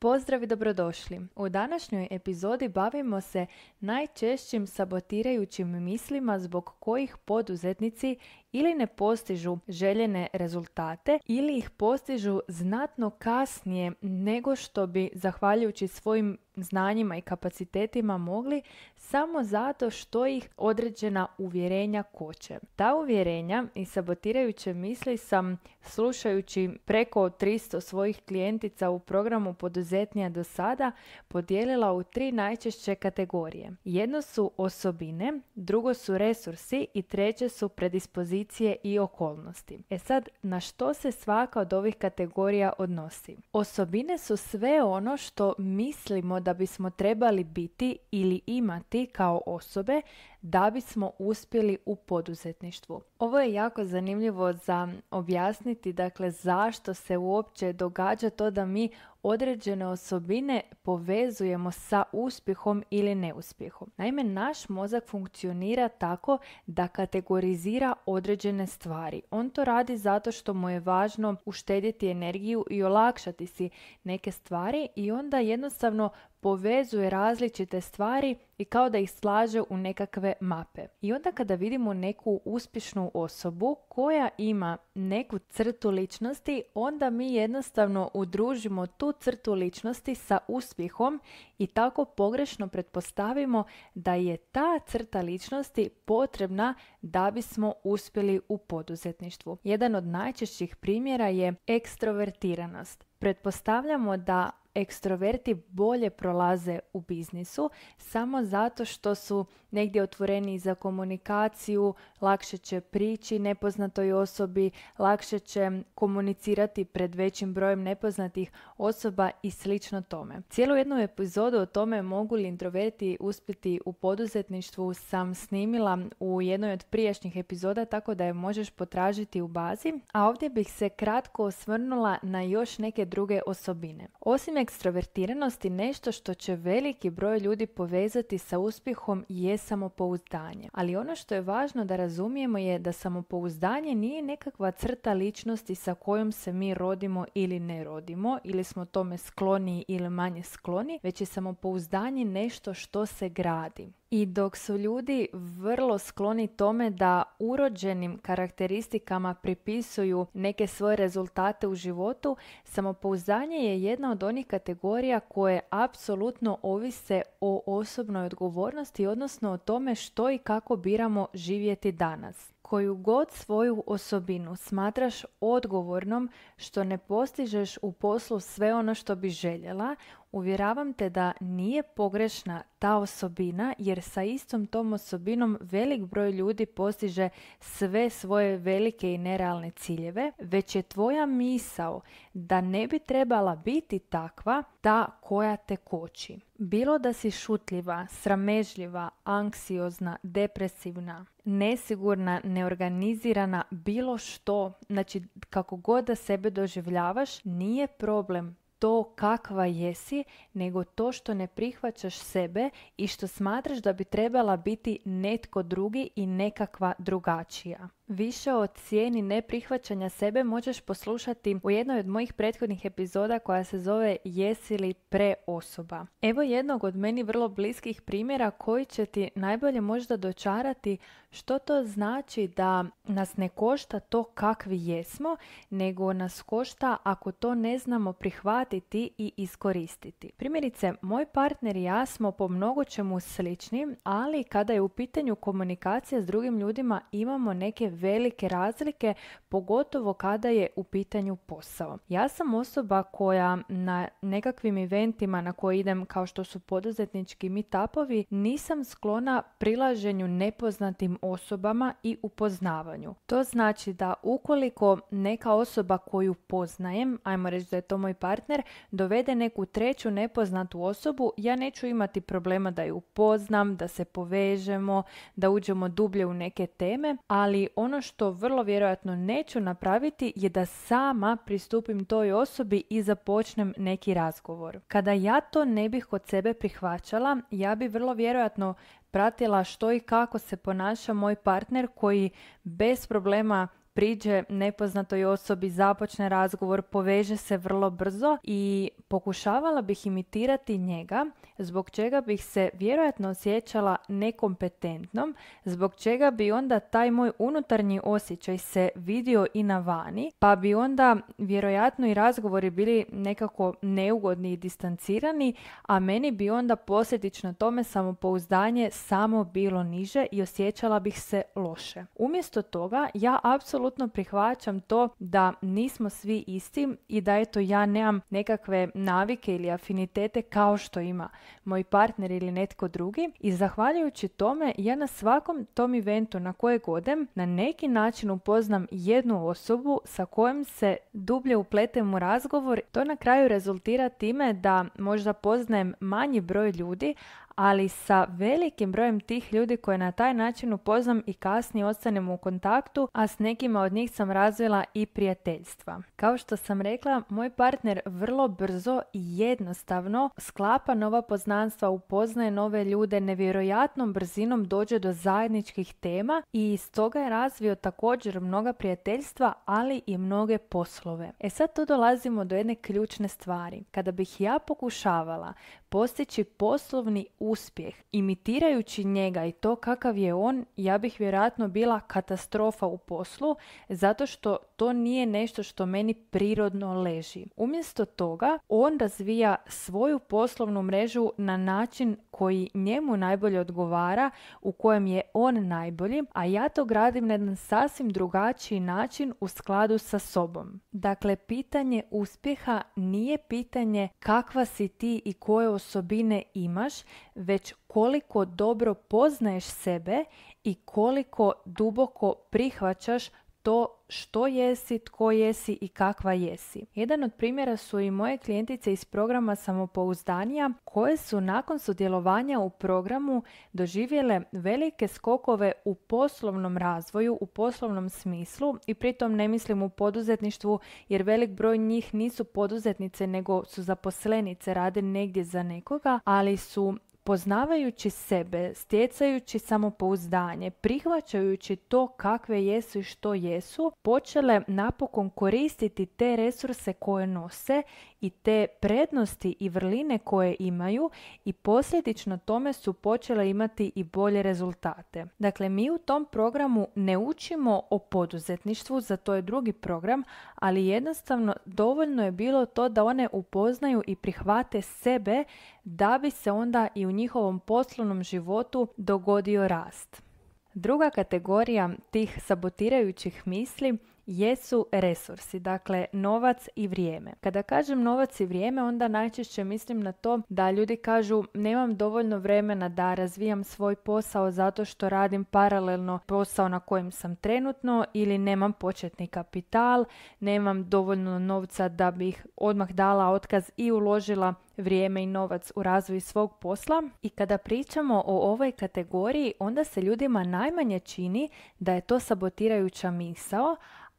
Pozdrav i dobrodošli. U današnjoj epizodi bavimo se najčešćim sabotirajućim mislima zbog kojih poduzetnici ili ne postižu željene rezultate ili ih postižu znatno kasnije nego što bi, zahvaljujući svojim znanjima i kapacitetima, mogli, samo zato što ih određena uvjerenja koče. Ta uvjerenja i sabotirajuće misli sam, slušajući preko 300 svojih klijentica u programu Poduzetnija do sada, podijelila u 3 najčešće kategorije. Jedno su osobine, drugo su resursi i treće su predispozicije i okolnosti. Sad, na što se svaka od ovih kategorija odnosi? Osobine su sve ono što mislimo da bismo trebali biti ili imati kao osobe da bismo uspjeli u poduzetništvu. Ovo je jako zanimljivo za objasniti, dakle, zašto se uopće događa to da mi određene osobine povezujemo sa uspjehom ili neuspjehom. Naime, naš mozak funkcionira tako da kategorizira određene stvari. On to radi zato što mu je važno uštedjeti energiju i olakšati si neke stvari i onda jednostavno povezuje različite stvari i kao da ih slaže u nekakve mape. I onda kada vidimo neku uspješnu osobu koja ima neku crtu ličnosti, onda mi jednostavno udružimo tu crtu ličnosti sa uspjehom i tako pogrešno pretpostavimo da je ta crta ličnosti potrebna da bismo uspjeli u poduzetništvu. Jedan od najčešćih primjera je ekstrovertiranost. Pretpostavljamo da ekstroverti bolje prolaze u biznisu samo zato što su negdje otvoreni za komunikaciju, lakše će prići nepoznatoj osobi, lakše će komunicirati pred većim brojem nepoznatih osoba i slično tome. Cijelu jednu epizodu o tome mogu li introverti uspjeti u poduzetništvu sam snimila u jednoj od prijašnjih epizoda, tako da je možeš potražiti u bazi, a ovdje bih se kratko osvrnula na još neke druge osobine. Osim ekstrovertiranosti, nešto što će veliki broj ljudi povezati sa uspjehom je samopouzdanje. Ali ono što je važno da razumijemo je da samopouzdanje nije nekakva crta ličnosti sa kojom se mi rodimo ili ne rodimo, ili smo tome skloni ili manje skloni, već je samopouzdanje nešto što se gradi. I dok su ljudi vrlo skloni tome da urođenim karakteristikama pripisuju neke svoje rezultate u životu, samopouzdanje je jedna od onih kategorija koje apsolutno ovise o osobnoj odgovornosti, odnosno o tome što i kako biramo živjeti danas. Koju god svoju osobinu smatraš odgovornom što ne postižeš u poslu sve ono što bi željela, uvjeravam te da nije pogrešna ta osobina, jer sa istom tom osobinom velik broj ljudi postiže sve svoje velike i nerealne ciljeve, već je tvoja misao da ne bi trebala biti takva ta koja te koči. Bilo da si šutljiva, sramežljiva, anksiozna, depresivna, nesigurna, neorganizirana, bilo što, znači kako god da sebe doživljavaš, nije problem to kakva jesi, nego to što ne prihvaćaš sebe i što smatraš da bi trebala biti netko drugi i nekakva drugačija. Više o cijeni neprihvaćanja sebe možeš poslušati u jednoj od mojih prethodnih epizoda koja se zove Jesi li preosoba. Evo jednog od meni vrlo bliskih primjera koji će ti najbolje možda dočarati što to znači da nas ne košta to kakvi jesmo, nego nas košta ako to ne znamo prihvatiti i iskoristiti. Primjerice, moj partner i ja smo po mnogo čemu slični, ali kada je u pitanju komunikacija s drugim ljudima imamo neke velike razlike, pogotovo kada je u pitanju posao. Ja sam osoba koja na nekakvim eventima na koje idem, kao što su poduzetnički meetupovi, nisam sklona prilaženju nepoznatim osobama i upoznavanju. To znači da ukoliko neka osoba koju poznajem, ajmo reći da je to moj partner, dovede neku treću nepoznatu osobu, ja neću imati problema da ju upoznam, da se povežemo, da uđemo dublje u neke teme, ali ono što vrlo vjerojatno neću napraviti je da sama pristupim toj osobi i započnem neki razgovor. Kada ja to ne bih kod sebe prihvaćala, ja bi vrlo vjerojatno pratila što i kako se ponaša moj partner koji bez problema priđe nepoznatoj osobi, započne razgovor, poveže se vrlo brzo i pokušavala bih imitirati njega, zbog čega bih se vjerojatno osjećala nekompetentnom, zbog čega bi onda taj moj unutarnji osjećaj se vidio i na vani, pa bi onda vjerojatno i razgovori bili nekako neugodni i distancirani, a meni bi onda posljedično tome samopouzdanje samo bilo niže i osjećala bih se loše. Umjesto toga ja apsolutno prihvaćam to da nismo svi isti i da eto ja nemam nekakve navike ili afinitete kao što ima moj partner ili netko drugi i zahvaljujući tome ja na svakom tom eventu na kojeg odem na neki način upoznam jednu osobu sa kojom se dublje upletem u razgovor. To na kraju rezultira time da možda poznajem manji broj ljudi, ali sa velikim brojem tih ljudi koje na taj način upoznam i kasnije ostanem u kontaktu, a s nekima od njih sam razvila i prijateljstva. Kao što sam rekla, moj partner vrlo brzo i jednostavno sklapa nova poznanstva, upoznaje nove ljude, nevjerojatnom brzinom dođe do zajedničkih tema i stoga je razvio također mnoga prijateljstva, ali i mnoge poslove. Sad tu dolazimo do jedne ključne stvari. Kada bih ja pokušavala postići poslovni uspjeh imitirajući njega i to kakav je on, ja bih vjerojatno bila katastrofa u poslu, zato što to nije nešto što meni prirodno leži. Umjesto toga, on razvija svoju poslovnu mrežu na način koji njemu najbolje odgovara, u kojem je on najbolji, a ja to gradim na jedan sasvim drugačiji način u skladu sa sobom. Dakle, pitanje uspjeha nije pitanje kakva si ti i koje osobine imaš, već koliko dobro poznaješ sebe i koliko duboko prihvaćaš to što jesi, tko jesi i kakva jesi. Jedan od primjera su i moje klijentice iz programa Samopouzdanija koje su nakon sudjelovanja u programu doživjele velike skokove u poslovnom razvoju, u poslovnom smislu i pritom ne mislim u poduzetništvu jer velik broj njih nisu poduzetnice nego su zaposlenice, rade negdje za nekoga, ali su poznavajući sebe, stjecajući samopouzdanje, prihvaćajući to kakve jesu i što jesu, počele napokon koristiti te resurse koje nose i te prednosti i vrline koje imaju i posljedično tome su počele imati i bolje rezultate. Dakle, mi u tom programu ne učimo o poduzetništvu, za to je drugi program, ali jednostavno dovoljno je bilo to da one upoznaju i prihvate sebe da bi se onda i u njihovom poslovnom životu dogodio rast. Druga kategorija tih sabotirajućih misli jesu resursi, dakle novac i vrijeme. Kada kažem novac i vrijeme, onda najčešće mislim na to da ljudi kažu nemam dovoljno vremena da razvijam svoj posao zato što radim paralelno posao na kojem sam trenutno ili nemam početni kapital, nemam dovoljno novca da bih odmah dala otkaz i uložila vrijeme i novac u razvoj svog posla. I kada pričamo o ovoj kategoriji, onda se ljudima najmanje čini da je to sabotirajuća misao,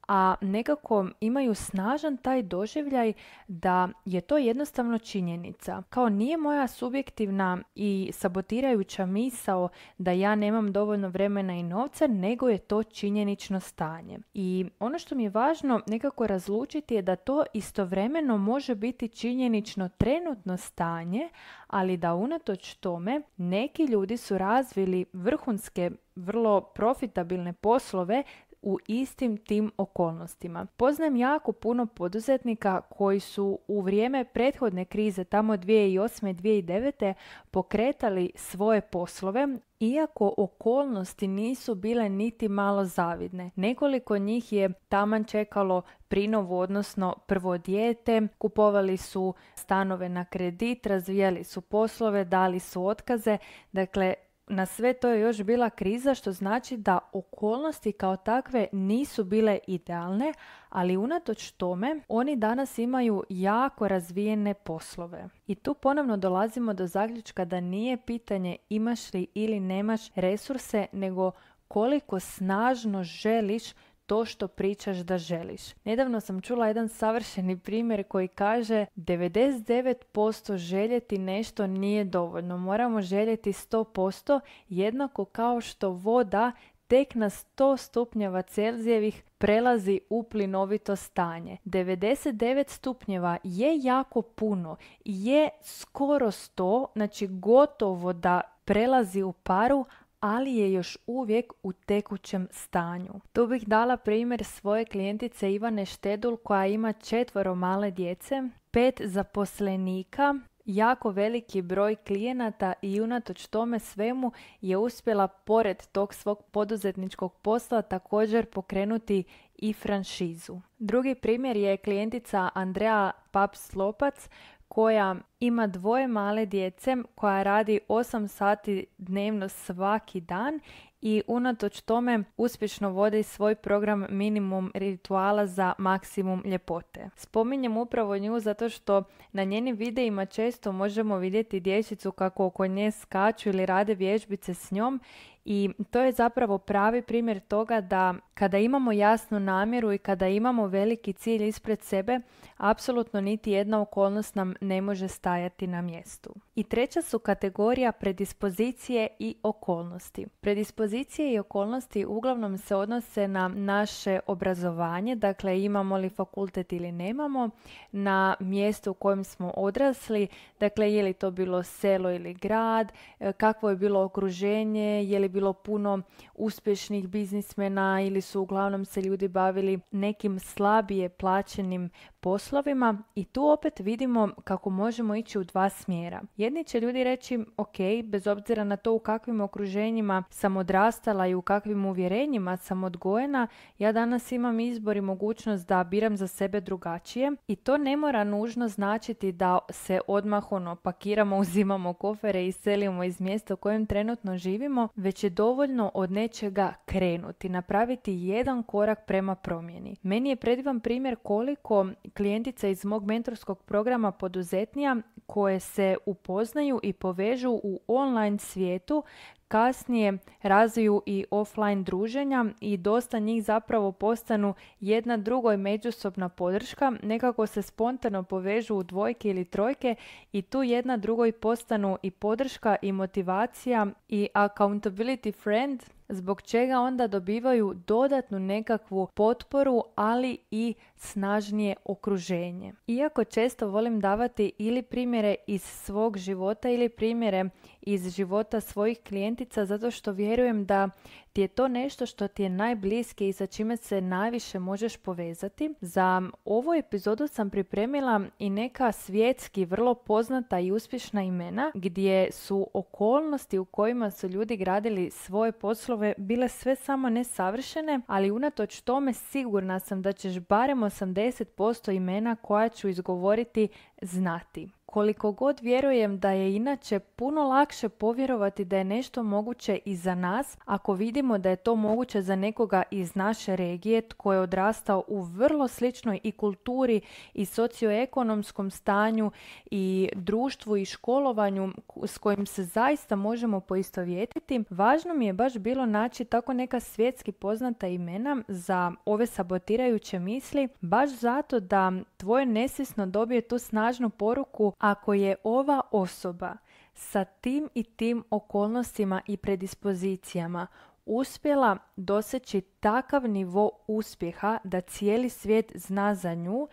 a nekako imaju snažan taj doživljaj da je to jednostavno činjenica. Kao nije moja subjektivna i sabotirajuća misao da ja nemam dovoljno vremena i novca, nego je to činjenično stanje. I ono što mi je važno nekako razlučiti je da to istovremeno može biti činjenično trenutno stanje, ali da unatoč tome neki ljudi su razvili vrhunske, vrlo profitabilne poslove u istim tim okolnostima. Poznajem jako puno poduzetnika koji su u vrijeme prethodne krize, tamo 2008. 2009. pokretali svoje poslove, iako okolnosti nisu bile niti malo zavidne. Nekoliko njih je taman čekalo prinovu, odnosno prvo dijete, kupovali su stanove na kredit, razvijali su poslove, dali su otkaze, dakle na sve to je još bila kriza, što znači da okolnosti kao takve nisu bile idealne, ali unatoč tome oni danas imaju jako razvijene poslove. I tu ponovno dolazimo do zaključka da nije pitanje imaš li ili nemaš resurse, nego koliko snažno želiš to što pričaš da želiš. Nedavno sam čula jedan savršeni primjer koji kaže 99% željeti nešto nije dovoljno. Moramo željeti 100%, jednako kao što voda tek na 100 stupnjeva Celzijevih prelazi u plinovito stanje. 99 stupnjeva je jako puno, je skoro 100, znači gotovo da prelazi u paru, ali je još uvijek u tekućem stanju. Tu bih dala primjer svoje klijentice Ivane Štedul koja ima 4 male djece, 5 zaposlenika, jako veliki broj klijenata i unatoč tome svemu je uspjela pored tog svog poduzetničkog posla također pokrenuti i franšizu. Drugi primjer je klijentica Andrea Paps-Lopac koja ima 2 male djece, koja radi 8 sati dnevno svaki dan i unatoč tome uspješno vodi svoj program Minimum rituala za maksimum ljepote. Spominjem upravo nju zato što na njenim videima često možemo vidjeti dječicu kako oko nje skaču ili rade vježbice s njom i to je zapravo pravi primjer toga da kada imamo jasnu namjeru i kada imamo veliki cilj ispred sebe, apsolutno niti jedna okolnost nam ne može stajati na mjestu. I treća su kategorija predispozicije i okolnosti. Predispozicije i okolnosti uglavnom se odnose na naše obrazovanje, dakle imamo li fakultet ili nemamo, na mjesto u kojem smo odrasli, dakle je li to bilo selo ili grad, kakvo je bilo okruženje, je li bilo puno uspješnih biznismena ili su uglavnom se ljudi bavili nekim slabije plaćenim poslovima i tu opet vidimo kako možemo ići u 2 smjera. Jedni će ljudi reći, ok, bez obzira na to u kakvim okruženjima sam odrastala i u kakvim uvjerenjima sam odgojena, ja danas imam izbor i mogućnost da biram za sebe drugačije i to ne mora nužno značiti da se odmah pakiramo, uzimamo kofere i selimo iz mjesta u kojem trenutno živimo, već je dovoljno od nečega krenuti, napraviti jedan korak prema promjeni. Meni je predivan primjer koliko klijentica iz mog mentorskog programa Poduzetnija koje se upoznaju i povežu u online svijetu, kasnije razviju i offline druženja i dosta njih zapravo postanu jedna drugoj međusobna podrška, nekako se spontano povežu u 2 ili 3 i tu jedna drugoj postanu i podrška i motivacija i accountability friend, zbog čega onda dobivaju dodatnu nekakvu potporu, ali i snažnije okruženje. Iako često volim davati ili primjere iz svog života ili primjere iz života svojih klijentica, zato što vjerujem da ti je to nešto što ti je najbliskije i sa čime se najviše možeš povezati. Za ovu epizodu sam pripremila i neka svjetski vrlo poznata i uspješna imena gdje su okolnosti u kojima su ljudi gradili svoje poslove bile sve samo nesavršene, ali unatoč tome sigurna sam da ćeš barem 80% imena koja ću izgovoriti znati. Koliko god vjerujem da je inače puno lakše povjerovati da je nešto moguće i za nas, ako vidimo da je to moguće za nekoga iz naše regije tko je odrastao u vrlo sličnoj i kulturi i socioekonomskom stanju i društvu i školovanju s kojim se zaista možemo poistovjetiti, važno mi je baš bilo naći tako neka svjetski poznata imena za ove sabotirajuće misli, baš zato da tvoje nesvjesno dobije tu snažnu poruku: ako je ova osoba sa tim i tim okolnostima i predispozicijama uspjela doseći takav nivo uspjeha da cijeli svijet zna za nju,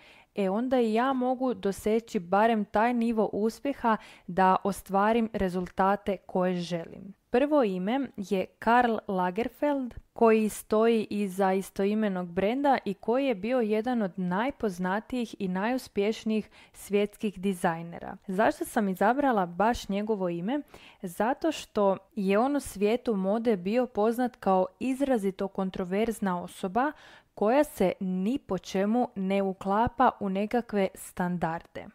onda i ja mogu doseći barem taj nivo uspjeha da ostvarim rezultate koje želim. Prvo ime je Karl Lagerfeld, koji stoji iza istoimenog brenda i koji je bio jedan od najpoznatijih i najuspješnijih svjetskih dizajnera. Zašto sam izabrala baš njegovo ime? Zato što je on u svijetu mode bio poznat kao izrazito kontroverzna osoba koja se ni po čemu ne uklapa u nekakve standarde.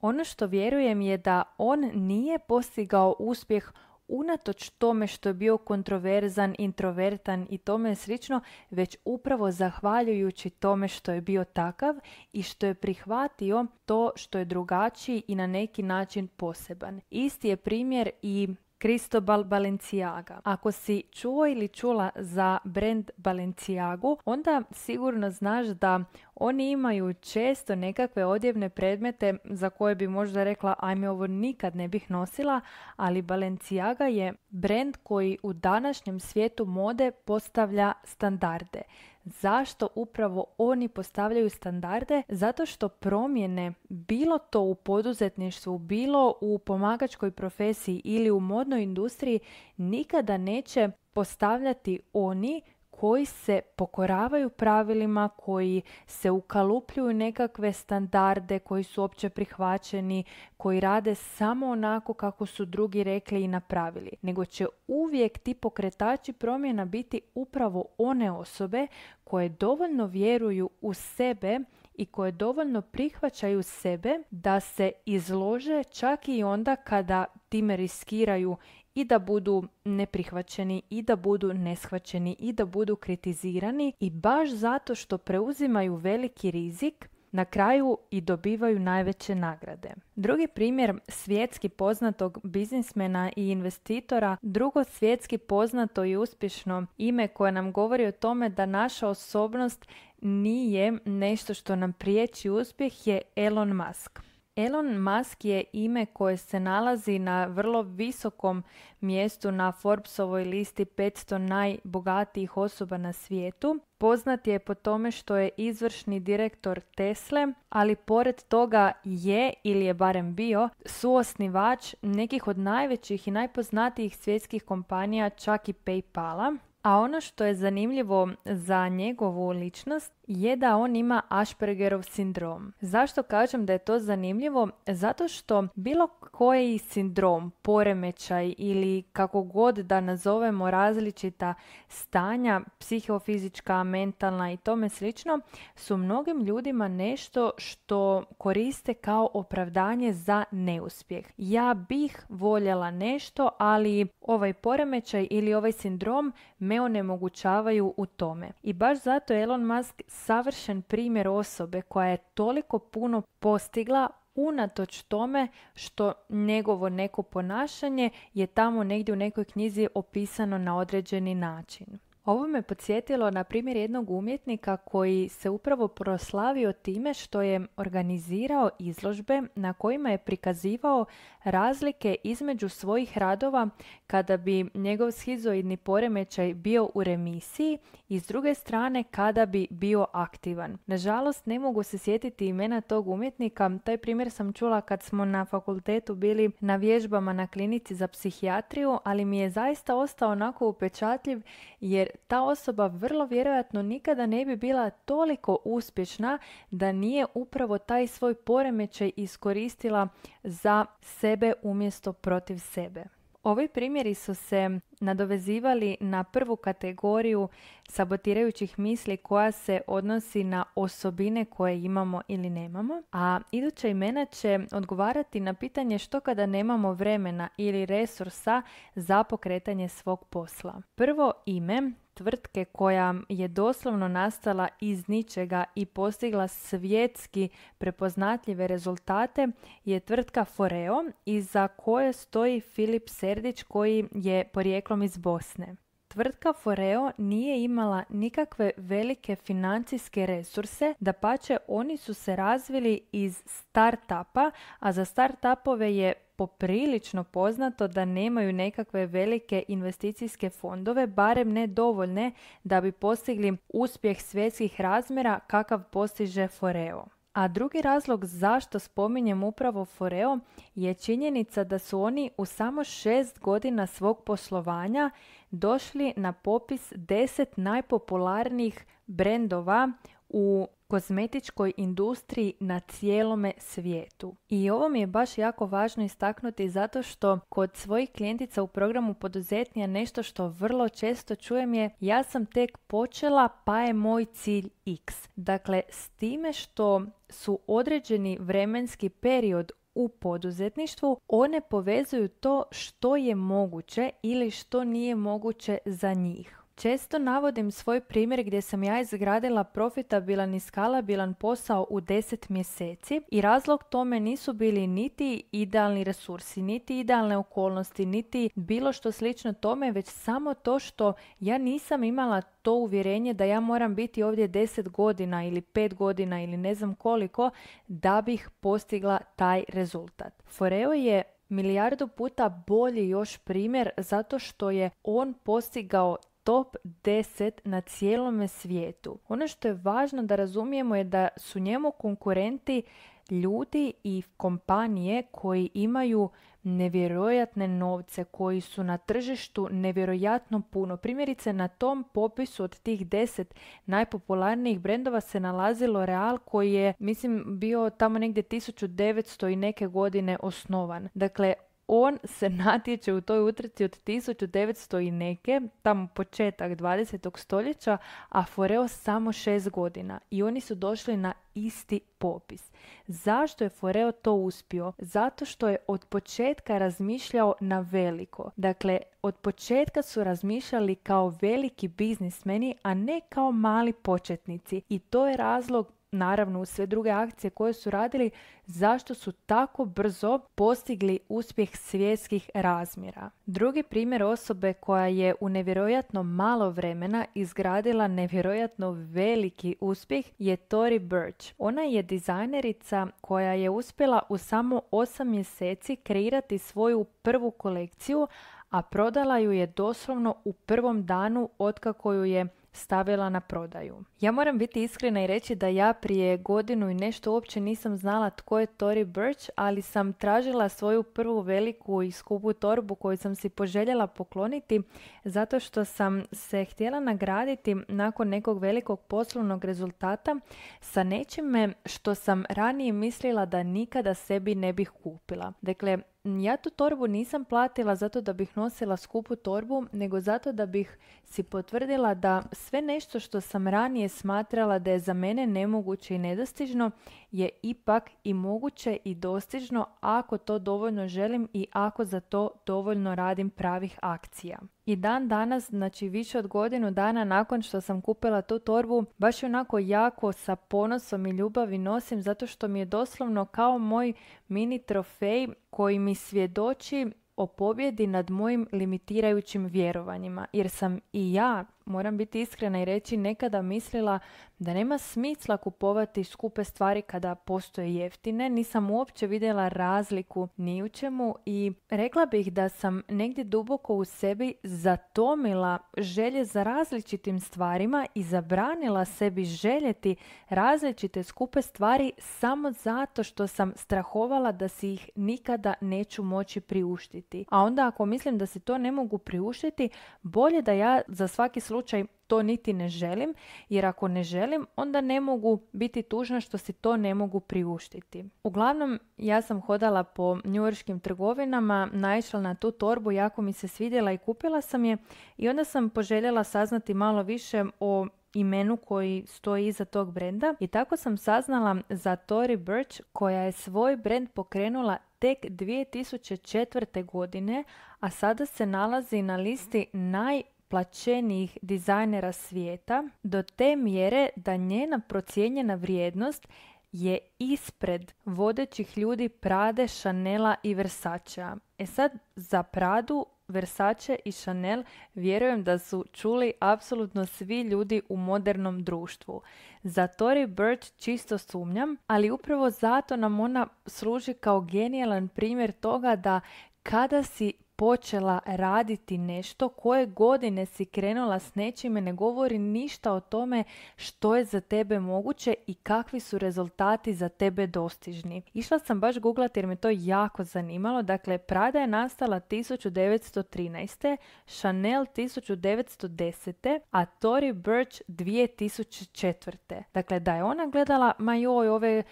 Ono što vjerujem je da on nije postigao uspjeh unatoč tome što je bio kontroverzan, introvertan i tome slično, već upravo zahvaljujući tome što je bio takav i što je prihvatio to što je drugačiji i na neki način poseban. Isti je primjer i Cristobal Balenciaga. Ako si čuo ili čula za brand Balenciagu, onda sigurno znaš da oni imaju često nekakve odjevne predmete za koje bi možda rekla ajme ovo nikad ne bih nosila, ali Balenciaga je brand koji u današnjem svijetu mode postavlja standarde. Zašto upravo oni postavljaju standarde? Zato što promjene, bilo to u poduzetništvu, bilo u pomagačkoj profesiji ili u modnoj industriji, nikada neće postavljati oni koji se pokoravaju pravilima, koji se ukalupljuju nekakve standarde koji su opće prihvaćeni, koji rade samo onako kako su drugi rekli i napravili. Nego će uvijek ti pokretači promjena biti upravo one osobe koje dovoljno vjeruju u sebe i koje dovoljno prihvaćaju sebe da se izlože čak i onda kada time riskiraju i da budu neprihvaćeni, i da budu neshvaćeni, i da budu kritizirani, i baš zato što preuzimaju veliki rizik, na kraju i dobivaju najveće nagrade. Drugi primjer svjetski poznatog biznismena i investitora, drugo svjetski poznato i uspješno ime koje nam govori o tome da naša osobnost nije nešto što nam priječi uspjeh, je Elon Musk. Elon Musk je ime koje se nalazi na vrlo visokom mjestu na Forbesovoj listi 500 najbogatijih osoba na svijetu. Poznat je po tome što je izvršni direktor Tesle, ali pored toga je, ili je barem bio, suosnivač nekih od najvećih i najpoznatijih svjetskih kompanija, čak i PayPala. A ono što je zanimljivo za njegovu ličnost je da on ima Aspergerov sindrom. Zašto kažem da je to zanimljivo? Zato što bilo koji sindrom, poremećaj ili kako god da nazovemo različita stanja, psihofizička, mentalna i tome slično, su mnogim ljudima nešto što koriste kao opravdanje za neuspjeh. Ja bih voljela nešto, ali ovaj poremećaj ili ovaj sindrom me onemogućavaju u tome. I baš zato je Elon Musk savršen primjer osobe koja je toliko puno postigla unatoč tome što njegovo neko ponašanje je tamo negdje u nekoj knjizi opisano na određeni način. Ovo me podsjetilo na primjer jednog umjetnika koji se upravo proslavio time što je organizirao izložbe na kojima je prikazivao razlike između svojih radova kada bi njegov šizoidni poremećaj bio u remisiji i s druge strane kada bi bio aktivan. Nažalost, ne mogu se sjetiti imena tog umjetnika. Taj primjer sam čula kad smo na fakultetu bili na vježbama na klinici za psihijatriju, ali mi je zaista ostao onako upečatljiv jer ta osoba vrlo vjerojatno nikada ne bi bila toliko uspješna da nije upravo taj svoj poremećaj iskoristila za sebe umjesto protiv sebe. Ovi primjeri su se nadovezivali na prvu kategoriju sabotirajućih misli koja se odnosi na osobine koje imamo ili nemamo, a iduća imena će odgovarati na pitanje što kada nemamo vremena ili resursa za pokretanje svog posla. Prvo ime tvrtke koja je doslovno nastala iz ničega i postigla svjetski prepoznatljive rezultate je tvrtka Foreo, iza koje stoji Filip Serdić koji je porijeklom iz Bosne. Tvrtka Foreo nije imala nikakve velike financijske resurse, dapače oni su se razvili iz start-upa, a za start-upove je poprilično poznato da nemaju nekakve velike investicijske fondove, barem ne dovoljne da bi postigli uspjeh svjetskih razmjera kakav postiže Foreo. A drugi razlog zašto spominjem upravo Foreo je činjenica da su oni u samo 6 godina svog poslovanja došli na popis 10 najpopularnijih brendova u kozmetičkoj industriji na cijelome svijetu. I ovo mi je baš jako važno istaknuti zato što kod svojih klijentica u programu Poduzetnija nešto što vrlo često čujem je ja sam tek počela pa je moj cilj X. Dakle, s time što su određeni vremenski period u poduzetništvu, one povezuju to što je moguće ili što nije moguće za njih. Često navodim svoj primjer gdje sam ja izgradila profitabilan i skalabilan posao u 10 mjeseci i razlog tome nisu bili niti idealni resursi, niti idealne okolnosti, niti bilo što slično tome, već samo to što ja nisam imala to uvjerenje da ja moram biti ovdje 10 godina ili 5 godina ili ne znam koliko da bih postigla taj rezultat. Foreo je milijardu puta bolji još primjer zato što je on postigao top 10 na cijelome svijetu. Ono što je važno da razumijemo je da su njemu konkurenti ljudi i kompanije koji imaju nevjerojatne novce, koji su na tržištu nevjerojatno puno. Primjerice, na tom popisu od tih 10 najpopularnijih brendova se nalazilo L'Oreal koji je, mislim, bio tamo negdje 1900 i neke godine osnovan. Dakle, on se natječe u toj utrci od 1900 i neke, tamo početak 20. stoljeća, a Foreo samo 6 godina i oni su došli na isti popis. Zašto je Foreo to uspio? Zato što je od početka razmišljao na veliko. Dakle, od početka su razmišljali kao veliki biznismeni, a ne kao mali početnici. I to je razlog, naravno uz sve druge akcije koje su radili, zašto su tako brzo postigli uspjeh svjetskih razmjera. Drugi primjer osobe koja je u nevjerojatno malo vremena izgradila nevjerojatno veliki uspjeh je Tory Burch. Ona je dizajnerica koja je uspjela u samo 8 mjeseci kreirati svoju prvu kolekciju, a prodala ju je doslovno u prvom danu otkako ju je stavila na prodaju. Ja moram biti iskrena i reći da ja prije godinu i nešto uopće nisam znala tko je Tory Burch, ali sam tražila svoju prvu veliku i skupu torbu koju sam si poželjela pokloniti zato što sam se htjela nagraditi nakon nekog velikog poslovnog rezultata sa nečime što sam ranije mislila da nikada sebi ne bih kupila. Dakle, ja tu torbu nisam platila zato da bih nosila skupu torbu, nego zato da bih si potvrdila da sve nešto što sam ranije smatrala da je za mene nemoguće i nedostižno je ipak i moguće i dostižno ako to dovoljno želim i ako za to dovoljno radim pravih akcija. I dan danas, znači više od godinu dana nakon što sam kupila tu torbu, baš onako jako sa ponosom i ljubavi nosim zato što mi je doslovno kao moj mini trofej koji mi svjedoči o pobjedi nad mojim limitirajućim vjerovanjima. Jer sam i ja, moram biti iskrena i reći, nekada mislila da nema smisla kupovati skupe stvari kada postoje jeftine. Nisam uopće vidjela razliku ni u čemu i rekla bih da sam negdje duboko u sebi zatomila želje za različitim stvarima i zabranila sebi željeti različite skupe stvari samo zato što sam strahovala da si ih nikada neću moći priuštiti. A onda ako mislim da si to ne mogu priuštiti, bolje da ja za svaki slučaj to niti ne želim, jer ako ne želim, onda ne mogu biti tužna što si to ne mogu priuštiti. Uglavnom, ja sam hodala po njujorškim trgovinama, naišla na tu torbu, jako mi se svidjela i kupila sam je i onda sam poželjela saznati malo više o imenu koji stoji iza tog brenda i tako sam saznala za Tory Burch koja je svoj brend pokrenula tek 2004. godine, a sada se nalazi na listi najplaćenijih dizajnera svijeta do te mjere da njena procijenjena vrijednost je ispred vodećih ljudi Prade, Chanela i Versacea. E sad, za Pradu, Versace i Chanel vjerujem da su čuli apsolutno svi ljudi u modernom društvu. Za Tory Burch čisto sumnjam, ali upravo zato nam ona služi kao genijalan primjer toga da kada si počela raditi nešto, koje godine si krenula s nečime, ne govori ništa o tome što je za tebe moguće i kakvi su rezultati za tebe dostižni. Išla sam baš googlati jer me to jako zanimalo. Dakle, Prada je nastala 1913. Chanel 1910. a Tory Burch 2004. Dakle, da je ona gledala, ma joj, ove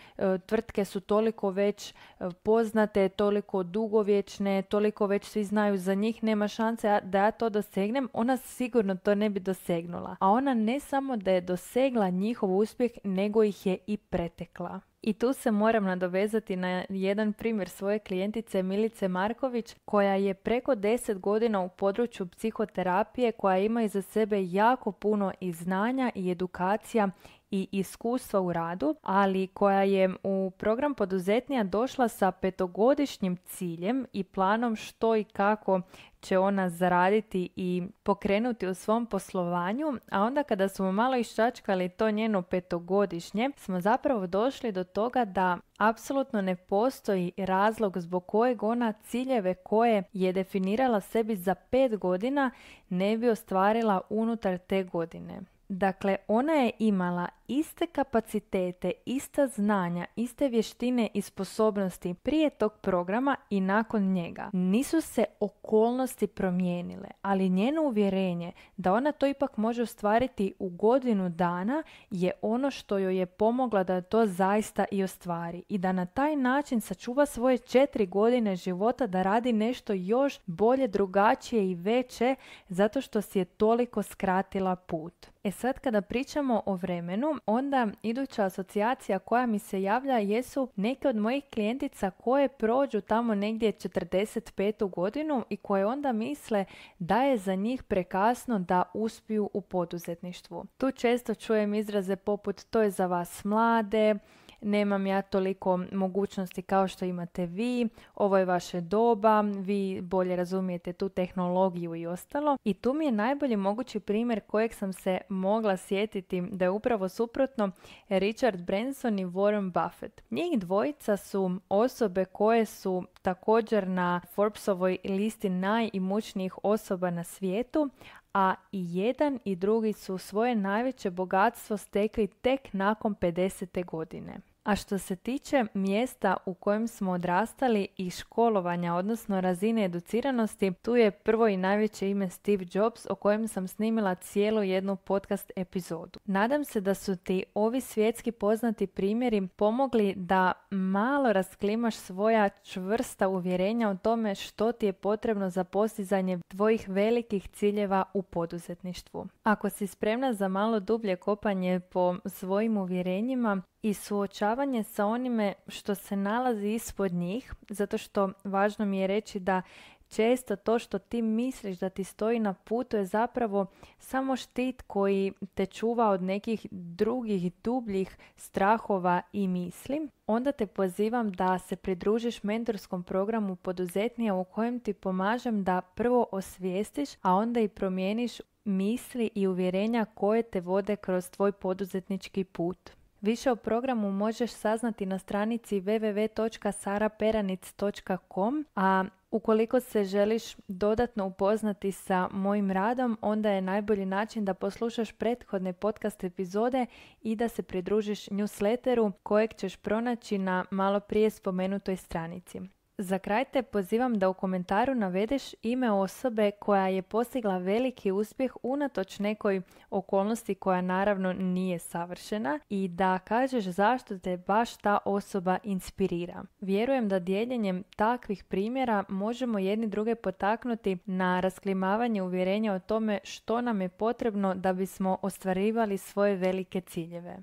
tvrtke su toliko već poznate, toliko dugovječne, toliko već svi znaju za njih, nema šanse da ja to dosegnem, ona sigurno to ne bi dosegnula. A ona ne samo da je dosegla njihov uspjeh, nego ih je i pretekla. I tu se moram nadovezati na jedan primjer svoje klijentice Milice Marković, koja je preko 10 godina u području psihoterapije, koja ima iza sebe jako puno i znanja i edukacija i iskustva u radu, ali koja je u program Poduzetnija došla sa 5-godišnjim ciljem i planom što i kako će ona zaraditi i pokrenuti u svom poslovanju, a onda kada smo malo iščačkali to njeno 5-godišnje, smo zapravo došli do toga da apsolutno ne postoji razlog zbog kojeg ona ciljeve koje je definirala sebi za 5 godina ne bi ostvarila unutar te godine. Dakle, ona je imala iste kapacitete, ista znanja, iste vještine i sposobnosti prije tog programa i nakon njega. Nisu se okolnosti promijenile, ali njeno uvjerenje da ona to ipak može ostvariti u godinu dana je ono što joj je pomogla da to zaista i ostvari i da na taj način sačuva svoje 4 godine života da radi nešto još bolje, drugačije i veće zato što si je toliko skratila put. E sad kada pričamo o vremenu, onda iduća asocijacija koja mi se javlja jesu neke od mojih klijentica koje prođu tamo negdje 45. godinu i koje onda misle da je za njih prekasno da uspiju u poduzetništvu. Tu često čujem izraze poput to je za vas mlade, nemam ja toliko mogućnosti kao što imate vi, ovo je vaše doba, vi bolje razumijete tu tehnologiju i ostalo. I tu mi je najbolji mogući primjer kojeg sam se mogla sjetiti da je upravo suprotno Richard Branson i Warren Buffett. Njih dvojica su osobe koje su također na Forbesovoj listi najimućnijih osoba na svijetu, a i jedan i drugi su svoje najveće bogatstvo stekli tek nakon 50. godine. A što se tiče mjesta u kojem smo odrastali i školovanja, odnosno razine educiranosti, tu je prvo i najveće ime Steve Jobs o kojem sam snimila cijelu jednu podcast epizodu. Nadam se da su ti ovi svjetski poznati primjeri pomogli da malo rasklimaš svoja čvrsta uvjerenja o tome što ti je potrebno za postizanje tvojih velikih ciljeva u poduzetništvu. Ako si spremna za malo dublje kopanje po svojim uvjerenjima i suočavanje sa onime što se nalazi ispod njih, zato što važno mi je reći da često to što ti misliš da ti stoji na putu je zapravo samo štit koji te čuva od nekih drugih dubljih strahova i misli. Onda te pozivam da se pridružiš mentorskom programu Poduzetnija u kojem ti pomažem da prvo osvijestiš, a onda i promijeniš misli i uvjerenja koje te vode kroz tvoj poduzetnički put. Više o programu možeš saznati na stranici www.saraperanic.com, a ukoliko se želiš dodatno upoznati sa mojim radom, onda je najbolji način da poslušaš prethodne podcast epizode i da se pridružiš newsletteru kojeg ćeš pronaći na malo prije spomenutoj stranici. Za kraj te pozivam da u komentaru navedeš ime osobe koja je postigla veliki uspjeh unatoč nekoj okolnosti koja naravno nije savršena i da kažeš zašto te baš ta osoba inspirira. Vjerujem da dijeljenjem takvih primjera možemo jedni druge potaknuti na rasklimavanje uvjerenja o tome što nam je potrebno da bismo ostvarivali svoje velike ciljeve.